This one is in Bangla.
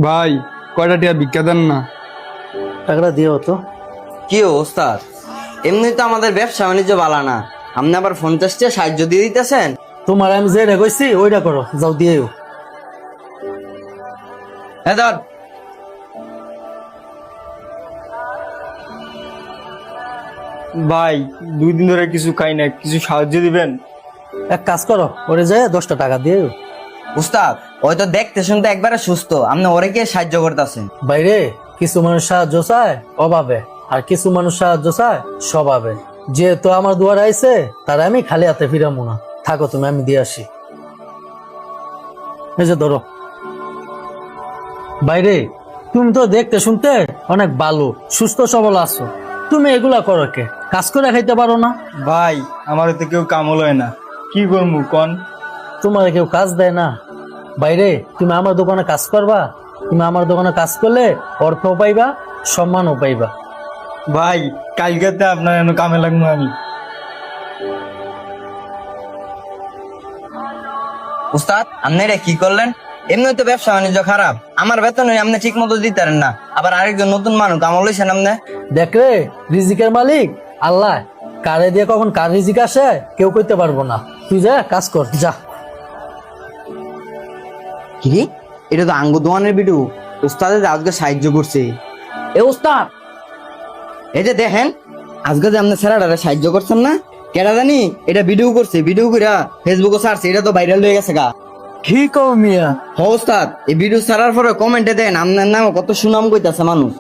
ভাই কয়টা টিয়া ভিক্ষা দেন না। টাকাটা দিও তো। কি ওস্তাদ, এমনি তো আমাদের ব্যবসা বাণিজ্য ভালো না, আপনি আবার 50 টাকা সাহায্য দিয়ে দিতেছেন। তোমার আমি যেটা কইছি ওইটা করো, যাও দিয়েও। হ্যাঁ ধর। ভাই 2 দিন ধরে কিছু খাই না, কিছু সাহায্য দিবেন। এক কাজ করো, ওরে যায় 10টা টাকা দিয়েও। উস্তাদ ওই তো দেখতে শুনতে একবারে সুস্থ, আপনি ওরে কে সাহায্য করতেছেন? বাইরে কিছু মানুষ সাহায্য চায় অভাবে, আর কিছু মানুষ সাহায্য চায় স্বভাবে। যেহেতু আমার দুয়ারে আইছে, তার আমি খালি হাতে ফিরামো না। থাকো তুমি, আমি দিয়ে আসি। এই যে ধরো। বাইরে তুমি তো দেখতে শুনতে অনেক ভালো, সুস্থ সবল আছো, তুমি এগুলা করো কে? কাজ করে খাইতে পারো না? ভাই আমার তো কেউ কামল হয় না, কি করবো কন? তোমার কেউ কাজ দেয় না? বাইরে তুমি আমার দোকানে কাজ করবা, তুমি আমার দোকানে কাজ করলে অর্থও পাইবা, সম্মানও পাইবা। ভাই কালকেতে আপনার এনে কামে লাগবো আমি। উস্তাদ আপনি এটা কি করলেন? এমনি তো ব্যবসা বাণিজ্য খারাপ, আমার বেতন আপনি ঠিক মতো দিতে পারেন না, আবার আরেকজন নতুন মানুষ কামল হইছেন আপনি। দেখ রে, রিজিকের মালিক আল্লাহ, কারে দিয়ে কখন কার রিজিক আসে কেউ কইতে পারবো না। তুই যা কাজ কর, যা। কি এটা তো আঙ্গু দোয়ানের ভিডিও, উস্তাদের আজকে সাহায্য করছে। এ উস্তাদ, এই যে দেখেন, আজকে যে আপনি ছেলেটারে সাহায্য করছেন না, কেডা জানি এটা ভিডিও করছে, ভিডিও করে ফেসবুকে ছাড়ছে, এটা তো ভাইরাল হয়ে গেছে গা। কি কও মিয়া? হ উস্তাদ, এই ভিডিও ছাড়ার পরে কমেন্টে দেন আপনার নামে কত সুনাম কইতাছে মানুষ।